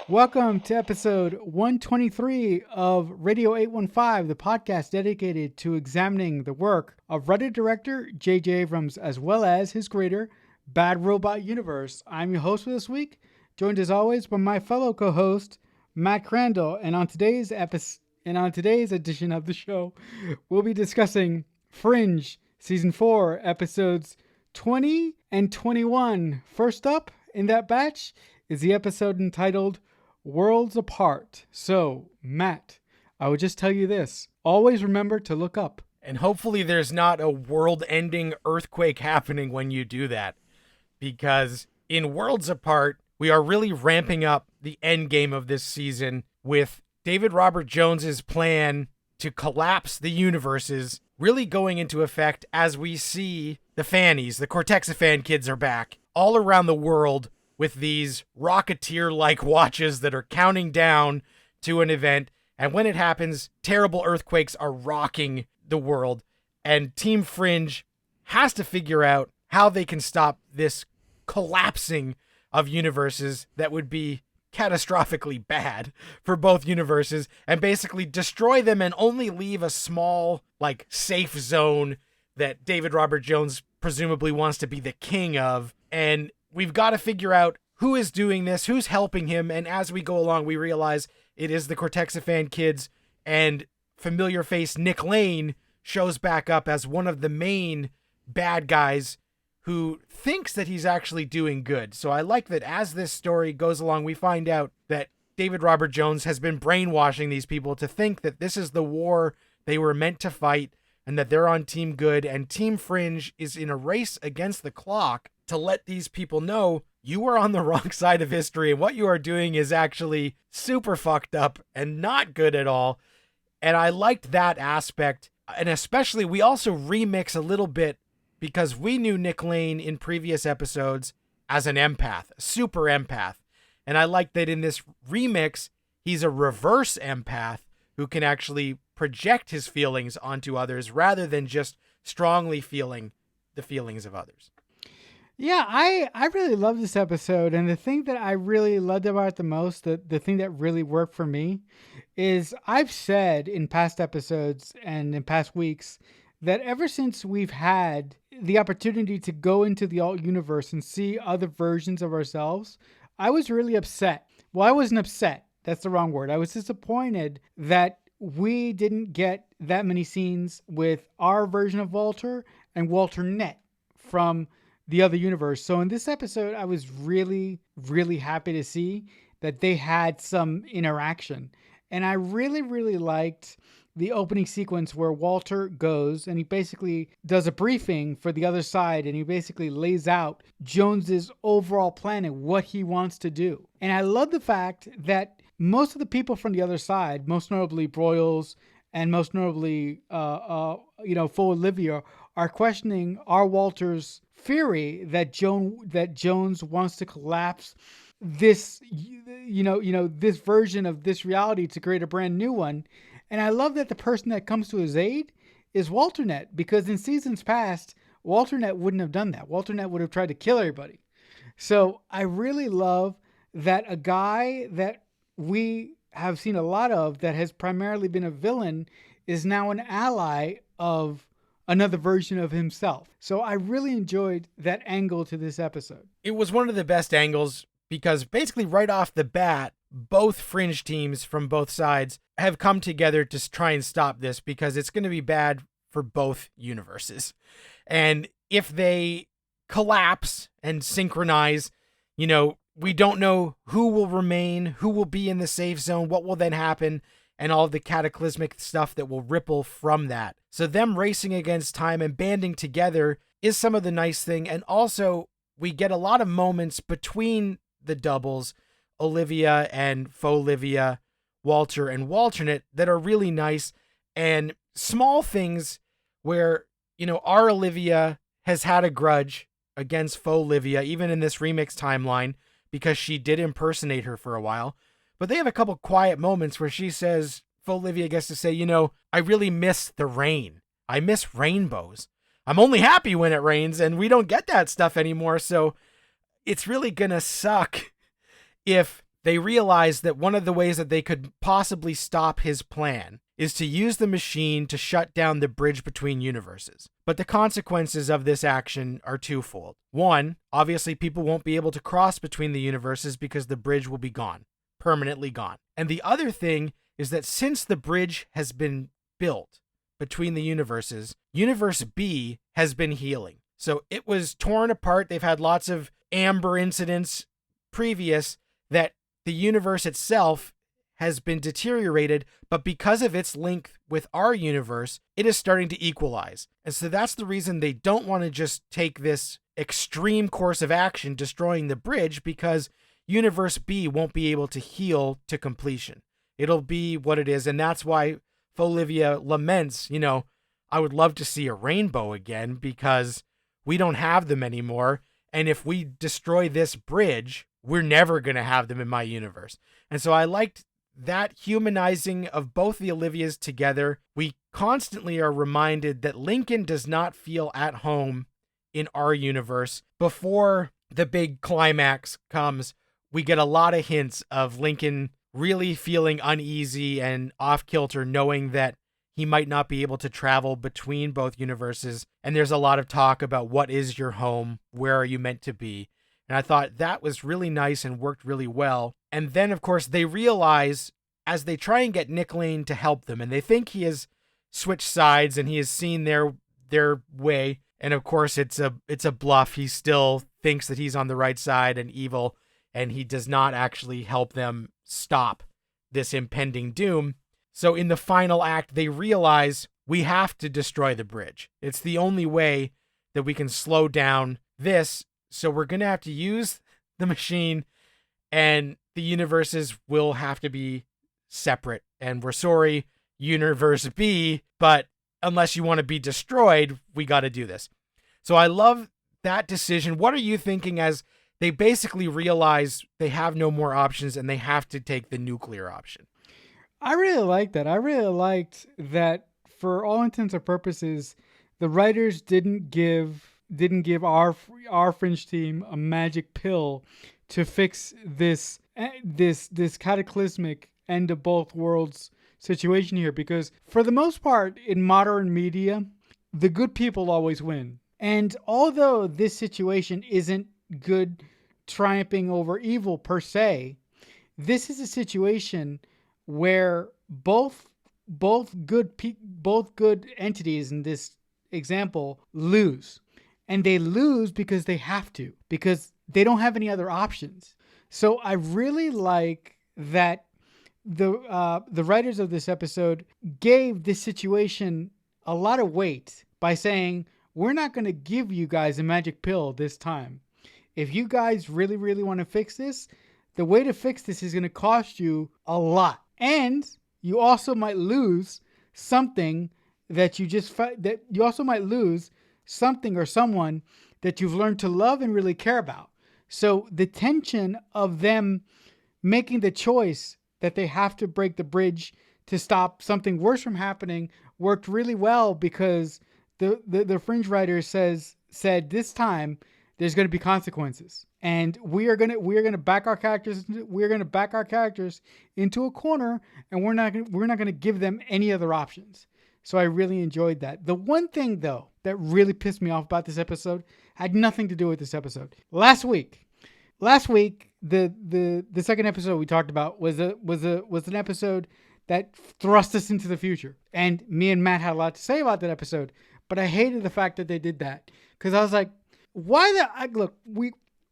Welcome to episode 123 of Radio 815, the podcast dedicated to examining the work of Reddit director J.J. Abrams as well as his creator, Bad Robot Universe. I'm your host for this week, joined as always by my fellow co-host, Matt Crandall. And on today's edition of the show, we'll be discussing Fringe Season 4, episodes 20 and 21. First up in that batch is the episode entitled Worlds Apart. So, Matt, I would just tell you this. Always remember to look up. And hopefully there's not a world-ending earthquake happening when you do that. Because in Worlds Apart, we are really ramping up the end game of this season with David Robert Jones's plan to collapse the universes really going into effect as we see the fannies, the Cortexiphan kids are back all around the world with these Rocketeer-like watches that are counting down to an event. And when it happens, terrible earthquakes are rocking the world. And Team Fringe has to figure out how they can stop this collapsing of universes that would be catastrophically bad for both universes, and basically destroy them and only leave a small, safe zone that David Robert Jones presumably wants to be the king of. And we've got to figure out who is doing this, who's helping him, and as we go along, we realize it is the Cortexiphan kids, and familiar face Nick Lane shows back up as one of the main bad guys who thinks that he's actually doing good. So I like that as this story goes along, we find out that David Robert Jones has been brainwashing these people to think that this is the war they were meant to fight, and that they're on Team Good, and Team Fringe is in a race against the clock to let these people know you are on the wrong side of history, and what you are doing is actually super fucked up and not good at all. And I liked that aspect. And especially, we also remix a little bit because we knew Nick Lane in previous episodes as an empath, a super empath. And I like that in this remix, he's a reverse empath who can actually project his feelings onto others rather than just strongly feeling the feelings of others. Yeah, I really love this episode, and the thing that I really loved about it the most, the thing that really worked for me, is I've said in past episodes and in past weeks that ever since we've had the opportunity to go into the alt universe and see other versions of ourselves, I was really upset. Well, I wasn't upset. That's the wrong word. I was disappointed that we didn't get that many scenes with our version of Walter and Walter Net from the other universe. So in this episode, I was really, really happy to see that they had some interaction. And I really, really liked the opening sequence where Walter goes and he basically does a briefing for the other side, and he basically lays out Jones's overall plan and what he wants to do. And I love the fact that most of the people from the other side, most notably Broyles and most notably, Fo Olivia, are questioning our Walter's theory that Jones wants to collapse this, this version of this reality to create a brand new one. And I love that the person that comes to his aid is WalterNet, because in seasons past, WalterNet wouldn't have done that. WalterNet would have tried to kill everybody. So I really love that a guy that we have seen a lot of that has primarily been a villain is now an ally of another version of himself. So I really enjoyed that angle to this episode. It was one of the best angles because basically right off the bat, both Fringe teams from both sides have come together to try and stop this because it's going to be bad for both universes. And if they collapse and synchronize, we don't know who will remain, who will be in the safe zone, what will then happen, and all of the cataclysmic stuff that will ripple from that. So them racing against time and banding together is some of the nice thing. And also, we get a lot of moments between the doubles, Olivia and Faux Olivia, Walter and Walternet, that are really nice, and small things where, our Olivia has had a grudge against Faux Olivia, even in this remix timeline, because she did impersonate her for a while. But they have a couple quiet moments where she says, Faux Olivia gets to say, I really miss the rain. I miss rainbows. I'm only happy when it rains, and we don't get that stuff anymore. So it's really going to suck if they realize that one of the ways that they could possibly stop his plan is to use the machine to shut down the bridge between universes. But the consequences of this action are twofold. One, obviously people won't be able to cross between the universes because the bridge will be gone, permanently gone. And the other thing is that since the bridge has been built between the universes, Universe B has been healing. So it was torn apart. They've had lots of Amber incidents previous that the universe itself has been deteriorated, but because of its link with our universe, it is starting to equalize. And so that's the reason they don't want to just take this extreme course of action destroying the bridge, because Universe B won't be able to heal to completion. It'll be what it is, and that's why Folivia laments, I would love to see a rainbow again because we don't have them anymore, and if we destroy this bridge, we're never going to have them in my universe. And so I liked that humanizing of both the Olivias together. We constantly are reminded that Lincoln does not feel at home in our universe. Before the big climax comes, we get a lot of hints of Lincoln really feeling uneasy and off-kilter, knowing that he might not be able to travel between both universes. And there's a lot of talk about what is your home? Where are you meant to be? And I thought that was really nice and worked really well. And then, of course, they realize as they try and get Nick Lane to help them, and they think he has switched sides and he has seen their way. And of course, it's a bluff. He still thinks that he's on the right side and evil, and he does not actually help them stop this impending doom. So in the final act, they realize we have to destroy the bridge. It's the only way that we can slow down this. So we're going to have to use the machine, and the universes will have to be separate. And we're sorry, Universe B, but unless you want to be destroyed, we got to do this. So I love that decision. What are you thinking as they basically realize they have no more options and they have to take the nuclear option? I really like that. I really liked that for all intents and purposes, the writers didn't give our Fringe team a magic pill to fix this cataclysmic end of both worlds situation here, because for the most part in modern media, the good people always win. And although this situation isn't good triumphing over evil per se, this is a situation where both good entities in this example lose. And they lose because they have to, because they don't have any other options. So I really like that the writers of this episode gave this situation a lot of weight by saying, we're not going to give you guys a magic pill this time. If you guys really, really want to fix this, the way to fix this is going to cost you a lot. And you also might lose something that you also might lose something or someone that you've learned to love and really care about. So the tension of them making the choice that they have to break the bridge to stop something worse from happening worked really well, because the Fringe writers said this time there's going to be consequences, and we're going to back our characters into a corner, and we're not going to give them any other options. So I really enjoyed that. The one thing though that really pissed me off about this episode had nothing to do with this episode. Last week, the second episode we talked about was an episode that thrust us into the future, and me and Matt had a lot to say about that episode. But I hated the fact that they did that, because I was like, look,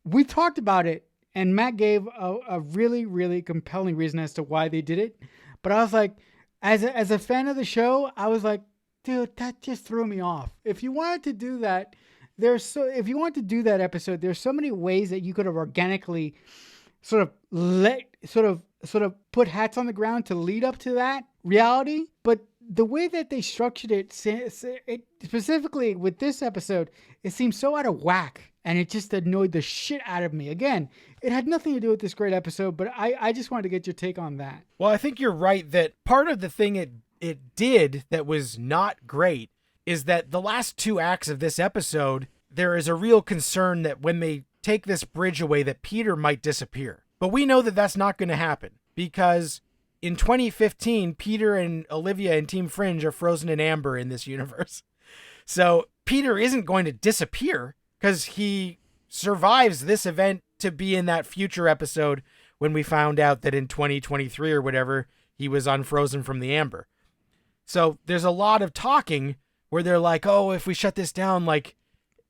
we talked about it, and Matt gave a really, really compelling reason as to why they did it. But I was like, as a fan of the show, I was like, dude, that just threw me off. If you wanted to do that, if you want to do that episode, there's so many ways that you could have organically sort of put hats on the ground to lead up to that reality. But the way that they structured it specifically with this episode, it seemed so out of whack, and it just annoyed the shit out of me. Again, it had nothing to do with this great episode, but I just wanted to get your take on that. Well, I think you're right that part of the thing it did that was not great is that the last two acts of this episode, there is a real concern that when they take this bridge away, that Peter might disappear. But we know that that's not going to happen because in 2015, Peter and Olivia and Team Fringe are frozen in amber in this universe. So Peter isn't going to disappear because he survives this event to be in that future episode when we found out that in 2023 or whatever, he was unfrozen from the amber. So there's a lot of talking where they're like, oh, if we shut this down, like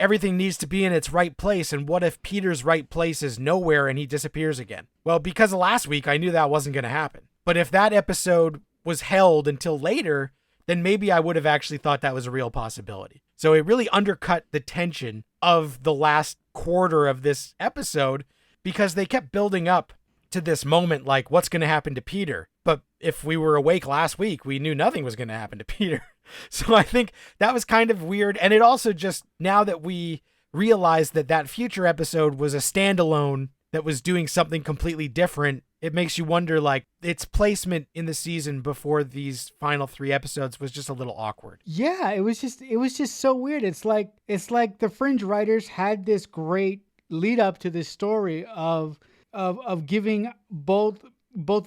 everything needs to be in its right place. And what if Peter's right place is nowhere and he disappears again? Well, because of last week, I knew that wasn't going to happen. But if that episode was held until later, then maybe I would have actually thought that was a real possibility. So it really undercut the tension of the last quarter of this episode because they kept building up to this moment like, what's going to happen to Peter? But if we were awake last week, we knew nothing was going to happen to Peter. So I think that was kind of weird. And it also just, now that we realized that that future episode was a standalone that was doing something completely different, it makes you wonder, like, its placement in the season before these final 3 episodes was just a little awkward. Yeah, it was just so weird. It's like the Fringe writers had this great lead up to this story of giving both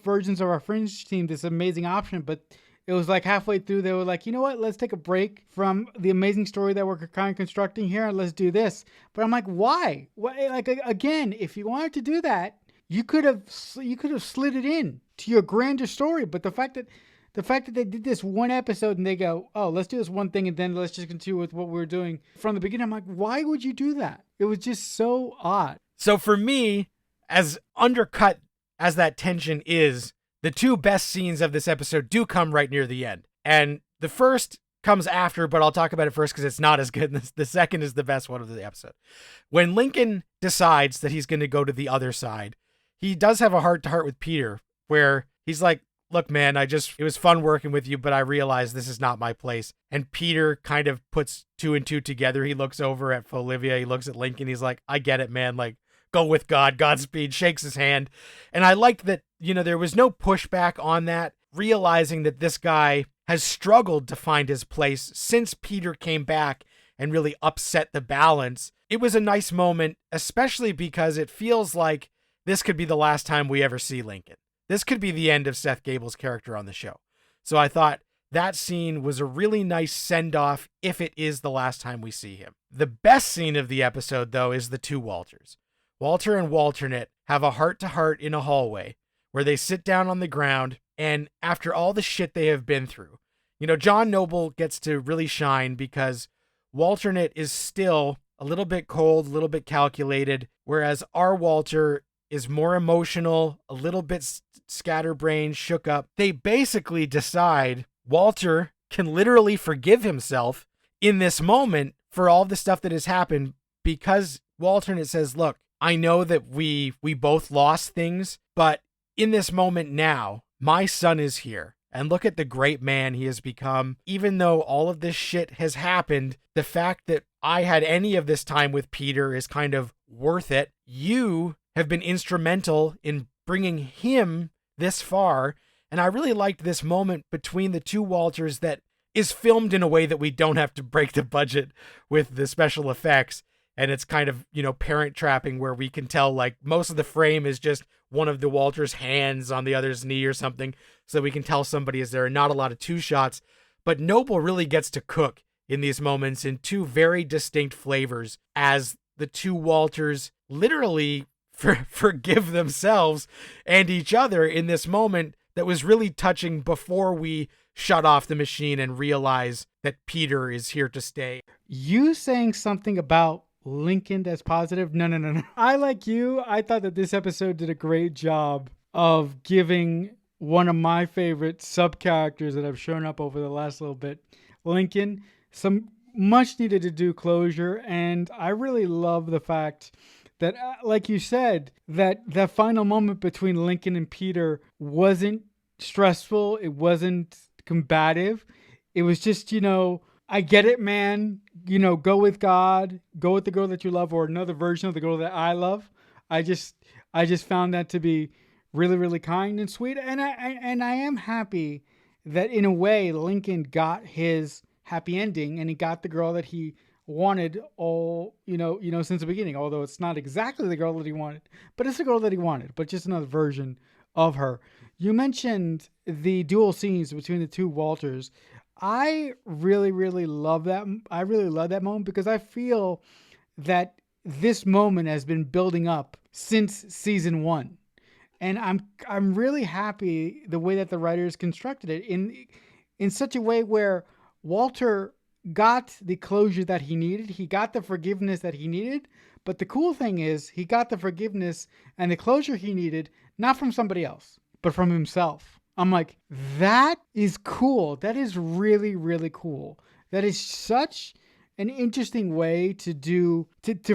versions of our Fringe team this amazing option, but it was like halfway through they were like, you know what, let's take a break from the amazing story that we're kind of constructing here and let's do this. But I'm like, why? Like, again, if you wanted to do that, you could have slid it in to your grander story. But the fact that they did this one episode and they go, oh, let's do this one thing and then let's just continue with what we were doing from the beginning, I'm like, why would you do that? It was just so odd. So for me, as undercut as that tension is, the 2 best scenes of this episode do come right near the end. And the first comes after, but I'll talk about it first because it's not as good. The second is the best one of the episode. When Lincoln decides that he's going to go to the other side, he does have a heart-to-heart with Peter where he's like, look, man, it was fun working with you, but I realize this is not my place. And Peter kind of puts 2 and 2 together. He looks over at Olivia. He looks at Lincoln. He's like, I get it, man. Like, go with God, Godspeed, shakes his hand. And I liked that, there was no pushback on that, realizing that this guy has struggled to find his place since Peter came back and really upset the balance. It was a nice moment, especially because it feels like this could be the last time we ever see Lincoln. This could be the end of Seth Gable's character on the show. So I thought that scene was a really nice send-off if it is the last time we see him. The best scene of the episode, though, is the 2 Walters. Walter and Walternate have a heart-to-heart in a hallway where they sit down on the ground, and after all the shit they have been through, John Noble gets to really shine because Walternate is still a little bit cold, a little bit calculated, whereas our Walter is more emotional, a little bit scatterbrained, shook up. They basically decide Walter can literally forgive himself in this moment for all the stuff that has happened because Walternate says, look, I know that we both lost things, but in this moment now, my son is here. And look at the great man he has become. Even though all of this shit has happened, the fact that I had any of this time with Peter is kind of worth it. You have been instrumental in bringing him this far. And I really liked this moment between the 2 Walters that is filmed in a way that we don't have to break the budget with the special effects. And it's kind of, parent trapping where we can tell like most of the frame is just one of the Walters' hands on the other's knee or something. So we can tell somebody is there. Not a lot of 2 shots, but Noble really gets to cook in these moments in 2 very distinct flavors as the 2 Walters literally forgive themselves and each other in this moment that was really touching before we shut off the machine and realize that Peter is here to stay. You saying something about Lincoln that's positive? No. I, like you, I thought that this episode did a great job of giving one of my favorite sub-characters that have shown up over the last little bit, Lincoln, some much needed to do closure. And I really love the fact that, like you said, that final moment between Lincoln and Peter wasn't stressful. It wasn't combative. It was just, I get it, man. Go with God, go with the girl that you love, or another version of the girl that I love. I just found that to be really, really kind and sweet. And I am happy that in a way Lincoln got his happy ending and he got the girl that he wanted since the beginning. Although it's not exactly the girl that he wanted, but it's the girl that he wanted, but just another version of her. You mentioned the dual scenes between the two Walters. I really, really love that. I really love that moment because I feel that this moment has been building up since season one, and I'm really happy the way that the writers constructed it in such a way where Walter got the closure that he needed. He got the forgiveness that he needed. But the cool thing is, he got the forgiveness and the closure he needed, not from somebody else, but from himself. I'm like, that is cool. That is really, really cool. That is such an interesting way to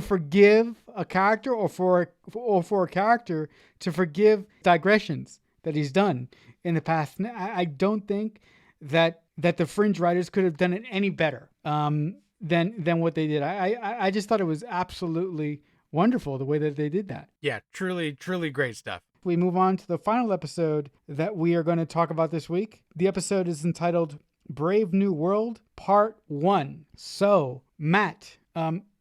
forgive a character, or for a character to forgive digressions that he's done in the past. I don't think that the Fringe writers could have done it any better than what they did. I just thought it was absolutely wonderful the way that they did that. Yeah, truly, truly great stuff. We move on to the final episode that we are going to talk about this week. The episode is entitled Brave New World, Part 1. So, Matt,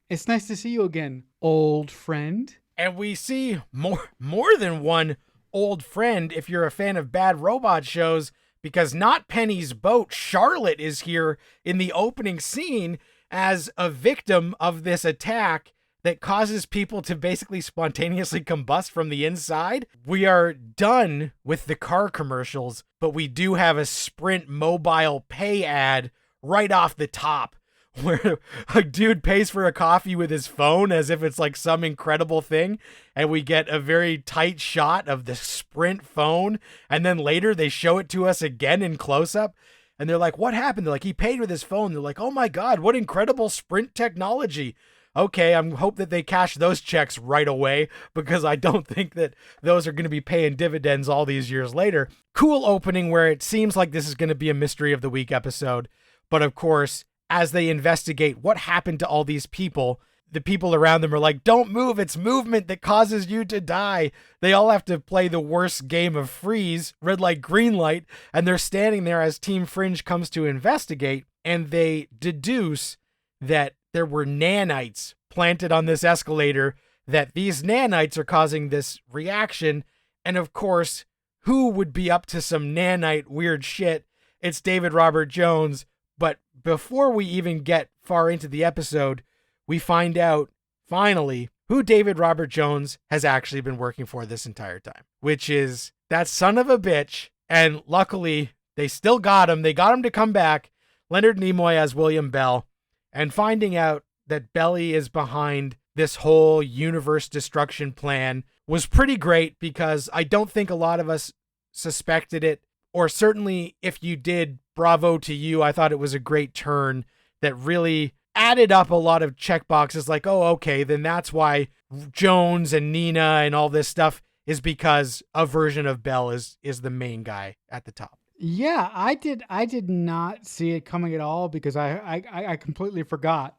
it's nice to see you again, old friend. And we see more than one old friend if you're a fan of bad robot shows, because not Penny's boat, Charlotte, is here in the opening scene as a victim of this attack that causes people to basically spontaneously combust from the inside. We are done with the car commercials, but we do have a Sprint mobile pay ad right off the top where a dude pays for a coffee with his phone as if it's like some incredible thing. And we get a very tight shot of the Sprint phone. And then later they show it to us again in close up. And they're like, what happened? They're like, he paid with his phone. They're like, oh my God, what incredible Sprint technology. Okay, I hope that they cash those checks right away, because I don't think that those are going to be paying dividends all these years later. Cool opening where it seems like this is going to be a Mystery of the Week episode. But of course, as they investigate what happened to all these people, the people around them are like, don't move, it's movement that causes you to die. They all have to play the worst game of freeze, red light, green light, and they're standing there as Team Fringe comes to investigate, and they deduce that there were nanites planted on this escalator, that these nanites are causing this reaction. And of course, who would be up to some nanite weird shit? It's David Robert Jones. But before we even get far into the episode, we find out, finally, who David Robert Jones has actually been working for this entire time, which is that son of a bitch. And luckily, they still got him. They got him to come back. Leonard Nimoy as William Bell. And finding out that Belly is behind this whole universe destruction plan was pretty great, because I don't think a lot of us suspected it, or certainly if you did, bravo to you. I thought it was a great turn that really added up a lot of checkboxes, like, oh, okay, then that's why Jones and Nina and all this stuff is because a version of Bell is the main guy at the top. Yeah, I did not see it coming at all, because I completely forgot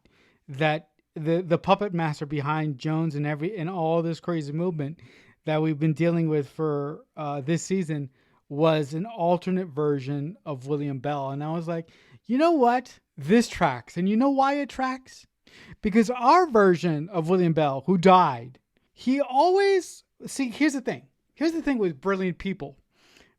that the puppet master behind Jones and all this crazy movement that we've been dealing with for this season was an alternate version of William Bell. And I was like, you know what? This tracks. And you know why it tracks? Because our version of William Bell, who died, he always... See, here's the thing. Here's the thing with brilliant people.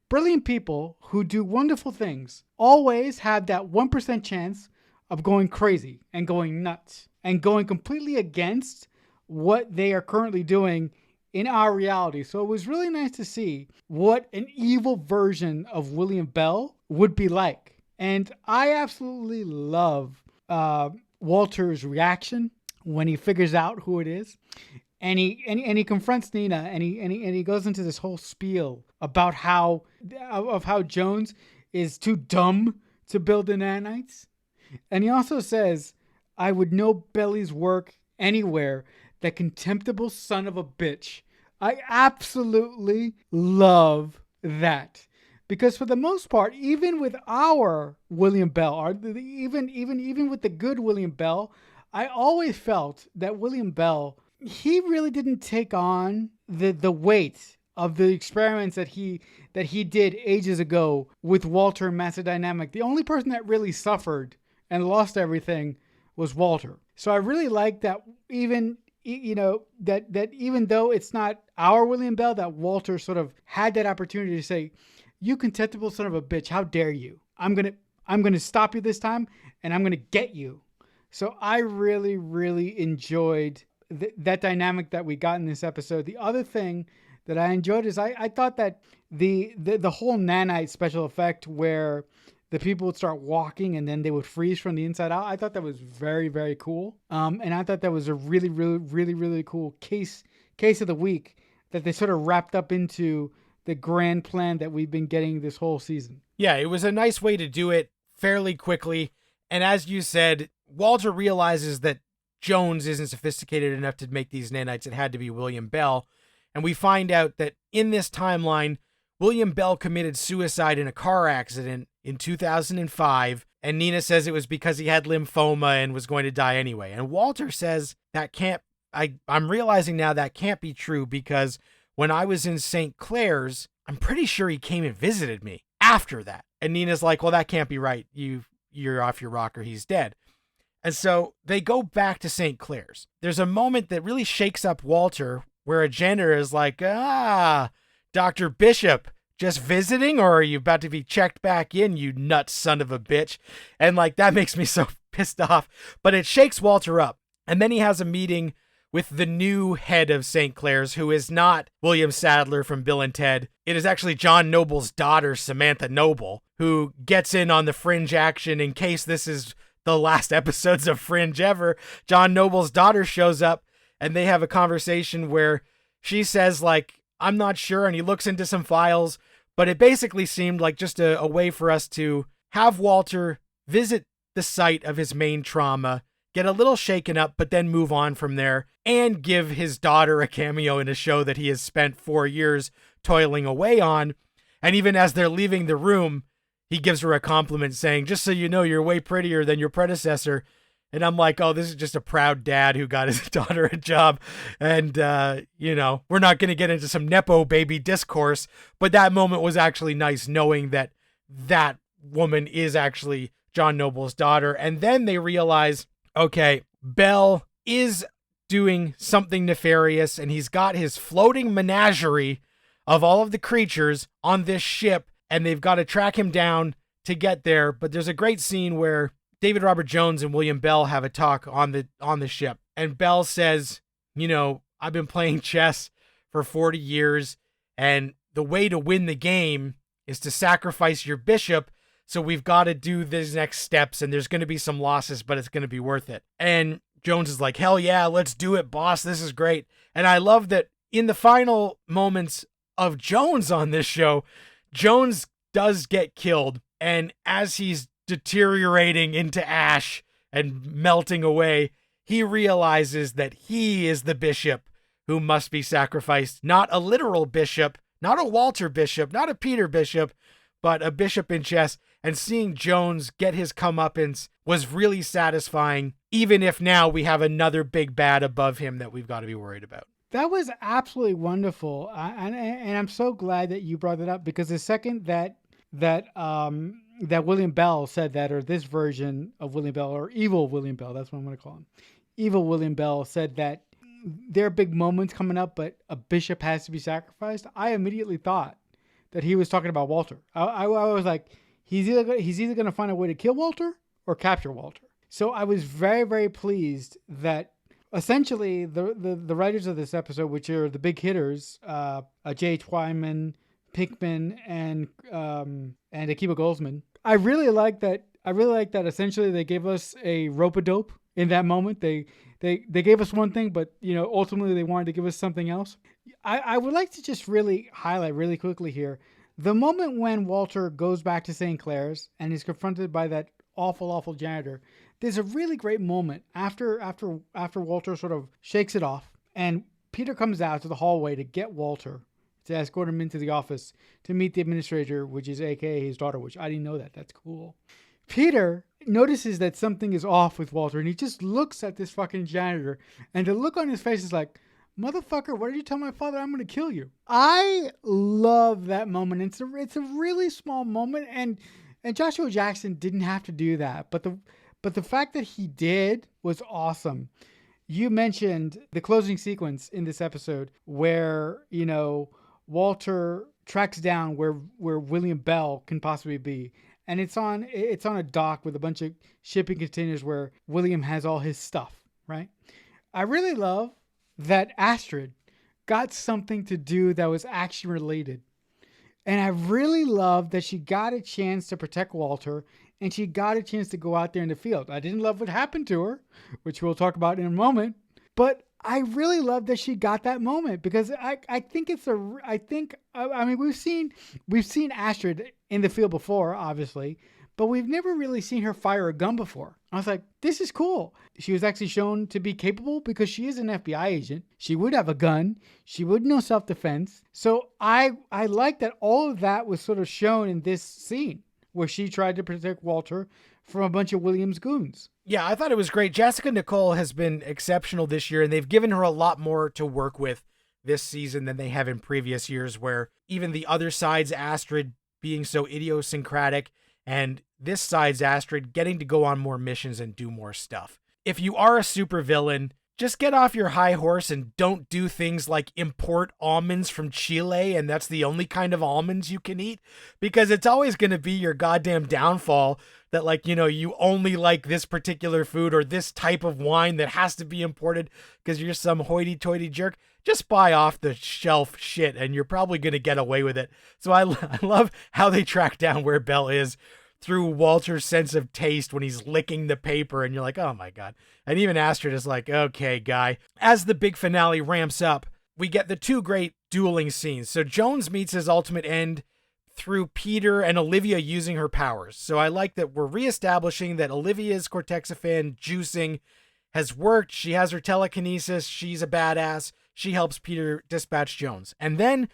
Brilliant people who do wonderful things always have that 1% chance of going crazy and going nuts and going completely against what they are currently doing in our reality. So it was really nice to see what an evil version of William Bell would be like. And I absolutely love Walter's reaction when he figures out who it is. And he confronts Nina, and he goes into this whole spiel about how Jones is too dumb to build the nanites. And he also says, I would know Belly's work anywhere, that contemptible son of a bitch. I absolutely love that. Because for the most part, even with our William Bell, or even with the good William Bell, I always felt that William Bell, he really didn't take on the weight of the experiments that he did ages ago with Walter and Master Dynamic. The only person that really suffered and lost everything was Walter. So I really like that even that even though it's not our William Bell, that Walter sort of had that opportunity to say, "You contemptible son of a bitch, how dare you? I'm gonna stop you this time, and I'm gonna get you." So I really really enjoyed that dynamic that we got in this episode. The other thing that I enjoyed is I thought that the whole nanite special effect where the people would start walking and then they would freeze from the inside out. I thought that was very, very cool. And I thought that was a really, really, really, really cool case of the week that they sort of wrapped up into the grand plan that we've been getting this whole season. Yeah, it was a nice way to do it fairly quickly. And as you said, Walter realizes that Jones isn't sophisticated enough to make these nanites. It had to be William Bell. And we find out that in this timeline, William Bell committed suicide in a car accident in 2005, and Nina says it was because he had lymphoma and was going to die anyway. And Walter says that can't, I'm realizing now that can't be true because when I was in St. Clair's, I'm pretty sure he came and visited me after that. And Nina's like, well, that can't be right. You're off your rocker. He's dead. And so they go back to St. Clair's. There's a moment that really shakes up Walter where a janitor is like, Dr. Bishop, just visiting, or are you about to be checked back in, you nut son of a bitch? And like, that makes me so pissed off, but it shakes Walter up. And then he has a meeting with the new head of St. Clair's, who is not William Sadler from Bill and Ted. It is actually John Noble's daughter, Samantha Noble, who gets in on the Fringe action in case this is the last episodes of Fringe ever. John Noble's daughter shows up and they have a conversation where she says like, I'm not sure. And he looks into some files, but it basically seemed like just a way for us to have Walter visit the site of his main trauma, get a little shaken up, but then move on from there and give his daughter a cameo in a show that he has spent 4 years toiling away on. And even as they're leaving the room, he gives her a compliment saying, just so you know, you're way prettier than your predecessor. And I'm like, oh, this is just a proud dad who got his daughter a job. And, we're not going to get into some Nepo baby discourse. But that moment was actually nice knowing that that woman is actually John Noble's daughter. And then they realize, okay, Bell is doing something nefarious. And he's got his floating menagerie of all of the creatures on this ship. And they've got to track him down to get there. But there's a great scene where David Robert Jones and William Bell have a talk on the ship. And Bell says, I've been playing chess for 40 years. And the way to win the game is to sacrifice your bishop. So we've got to do these next steps. And there's going to be some losses, but it's going to be worth it. And Jones is like, hell yeah, let's do it, boss. This is great. And I love that in the final moments of Jones on this show, Jones does get killed. And as he's deteriorating into ash and melting away, he realizes that he is the bishop who must be sacrificed. Not a literal bishop, not a Walter Bishop, not a Peter Bishop, but a bishop in chess. And seeing Jones get his comeuppance was really satisfying, even if now we have another big bad above him that we've got to be worried about. That was absolutely wonderful. And I'm so glad that you brought it up, because the second that William Bell said that, or this version of William Bell, or evil William Bell, that's what I'm going to call him. Evil William Bell said that there are big moments coming up, but a bishop has to be sacrificed. I immediately thought that he was talking about Walter. I was like, he's either going to find a way to kill Walter or capture Walter. So I was very, very pleased that essentially the writers of this episode, which are the big hitters, J. Twyman, Pinkman, and Akiva Goldsman. I really like that. Essentially they gave us a rope-a-dope in that moment. They gave us one thing, but ultimately they wanted to give us something else. I would like to just really highlight really quickly here the moment when Walter goes back to St. Clair's and he's confronted by that awful janitor. There's a really great moment after Walter sort of shakes it off, and Peter comes out to the hallway to get Walter, to escort him into the office to meet the administrator, which is AKA his daughter, which I didn't know that. That's cool. Peter notices that something is off with Walter, and he just looks at this fucking janitor, and the look on his face is like, motherfucker, what did you tell my father? I'm going to kill you. I love that moment. It's a really small moment, and Joshua Jackson didn't have to do that, but but the fact that he did was awesome. You mentioned the closing sequence in this episode where, Walter tracks down where William Bell can possibly be. And it's on a dock with a bunch of shipping containers where William has all his stuff, right? I really love that Astrid got something to do that was action related. And I really love that she got a chance to protect Walter and she got a chance to go out there in the field. I didn't love what happened to her, which we'll talk about in a moment, but I really love that she got that moment because I think I mean we've seen Astrid in the field before, obviously, but we've never really seen her fire a gun before. I was like, this is cool. She was actually shown to be capable because she is an FBI agent. She would have a gun. She would know self-defense. So I like that all of that was sort of shown in this scene where she tried to protect Walter from a bunch of Williams goons. Yeah, I thought it was great. Jessica Nicole has been exceptional this year, and they've given her a lot more to work with this season than they have in previous years, where even the other side's Astrid being so idiosyncratic and this side's Astrid getting to go on more missions and do more stuff. If you are a supervillain, just get off your high horse and don't do things like import almonds from Chile and that's the only kind of almonds you can eat, because it's always going to be your goddamn downfall that, like, you only like this particular food or this type of wine that has to be imported because you're some hoity-toity jerk. Just buy off the shelf shit and you're probably going to get away with it. So I love how they track down where Belle is through Walter's sense of taste when he's licking the paper and you're like, oh my God. And even Astrid is like, okay, guy. As the big finale ramps up, we get the two great dueling scenes. So Jones meets his ultimate end through Peter and Olivia using her powers. So I like that we're reestablishing that Olivia's Cortexiphan juicing has worked. She has her telekinesis. She's a badass. She helps Peter dispatch Jones. And then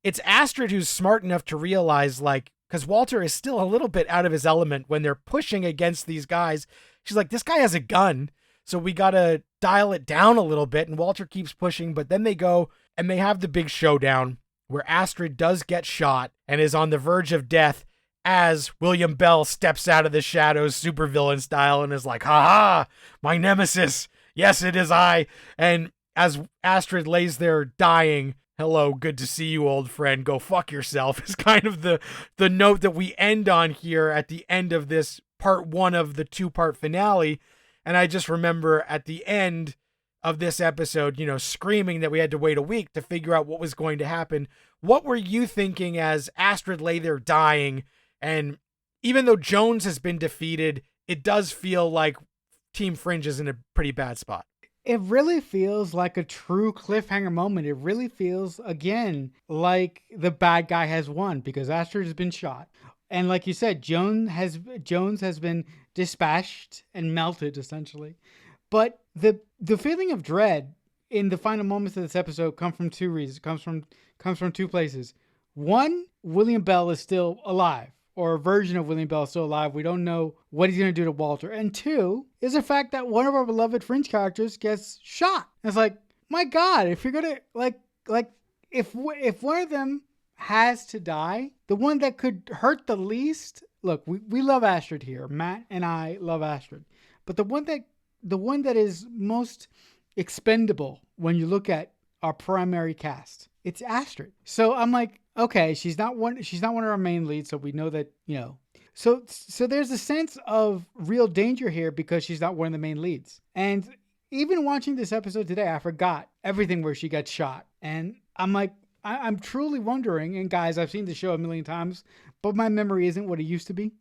it's Astrid who's smart enough to realize, like, because Walter is still a little bit out of his element when they're pushing against these guys. She's like, this guy has a gun, so we got to dial it down a little bit. And Walter keeps pushing, but then they go and they have the big showdown where Astrid does get shot and is on the verge of death as William Bell steps out of the shadows supervillain style and is like, ha, my nemesis. Yes, it is I. And as Astrid lays there dying, hello, good to see you, old friend. Go fuck yourself is kind of the note that we end on here at the end of this part one of the two-part finale. And I just remember at the end of this episode, screaming that we had to wait a week to figure out what was going to happen. What were you thinking as Astrid lay there dying? And even though Jones has been defeated, it does feel like Team Fringe is in a pretty bad spot. It really feels like a true cliffhanger moment. It really feels, again, like the bad guy has won because Astrid has been shot. And like you said, Jones has been dispatched and melted, essentially. But the feeling of dread in the final moments of this episode come from two reasons. Comes from two places. One, William Bell is still alive, or a version of William Bell is still alive. We don't know what he's going to do to Walter. And two is the fact that one of our beloved Fringe characters gets shot. And it's like, my God, if you're going to, if one of them has to die, the one that could hurt the least, look, we love Astrid here. Matt and I love Astrid. But the one that is most expendable when you look at our primary cast, it's Astrid. So I'm like, okay, she's not one of our main leads, so we know that, So there's a sense of real danger here because she's not one of the main leads. And even watching this episode today, I forgot everything where she got shot. And I'm like, I'm truly wondering, and guys, I've seen the show a million times, but my memory isn't what it used to be.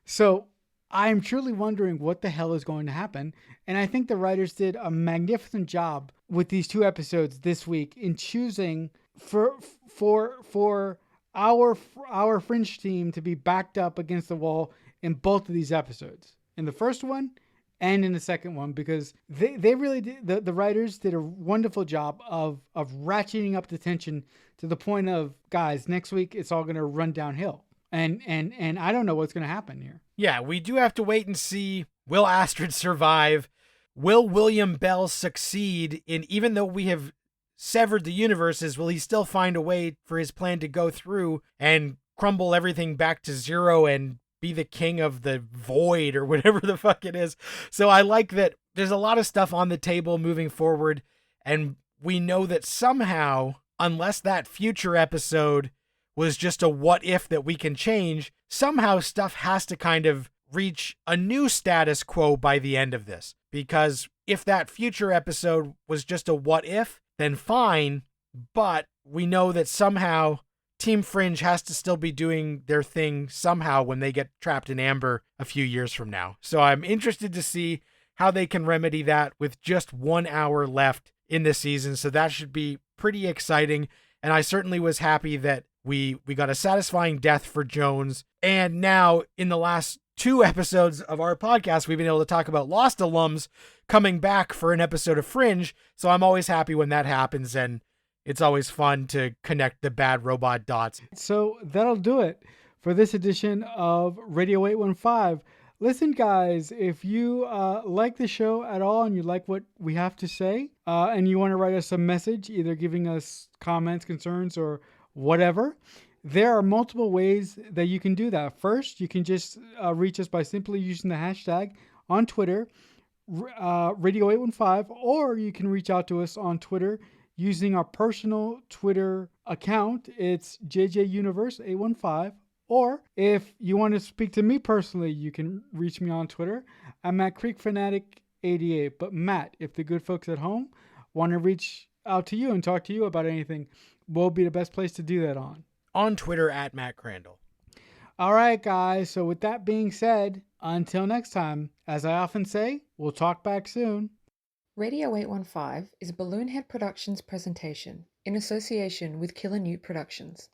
So I'm truly wondering what the hell is going to happen. And I think the writers did a magnificent job with these two episodes this week in choosing for our Fringe team to be backed up against the wall in both of these episodes, in the first one and in the second one, because they really did, the writers did a wonderful job of ratcheting up the tension to the point of, guys, next week it's all going to run downhill. And I don't know what's going to happen here. Yeah, we do have to wait and see. Will Astrid survive? Will William Bell succeed in, even though we have severed the universes, will he still find a way for his plan to go through and crumble everything back to zero and be the king of the void or whatever the fuck it is. So I like that there's a lot of stuff on the table moving forward, and we know that somehow, unless that future episode was just a what if that we can change, somehow stuff has to kind of reach a new status quo by the end of this. Because if that future episode was just a what if, then fine, but we know that somehow Team Fringe has to still be doing their thing somehow when they get trapped in amber a few years from now. So I'm interested to see how they can remedy that with just 1 hour left in the season. So that should be pretty exciting. And I certainly was happy that we got a satisfying death for Jones. And now in the last 2 episodes of our podcast, we've been able to talk about Lost alums coming back for an episode of Fringe. So I'm always happy when that happens, and it's always fun to connect the bad robot dots. So that'll do it for this edition of Radio 815. Listen, guys, if you like the show at all and you like what we have to say, and you want to write us a message, either giving us comments, concerns, or whatever, there are multiple ways that you can do that. First, you can just reach us by simply using the hashtag on Twitter, Radio 815, or you can reach out to us on Twitter using our personal Twitter account. It's JJUniverse815. Or if you want to speak to me personally, you can reach me on Twitter. I'm at CreekFanatic88. But Matt, if the good folks at home want to reach out to you and talk to you about anything, what will be the best place to do that on? On Twitter at Matt Crandall. All right, guys. So with that being said, until next time, as I often say, we'll talk back soon. Radio 815 is a Balloonhead Productions presentation in association with Killer Newt Productions.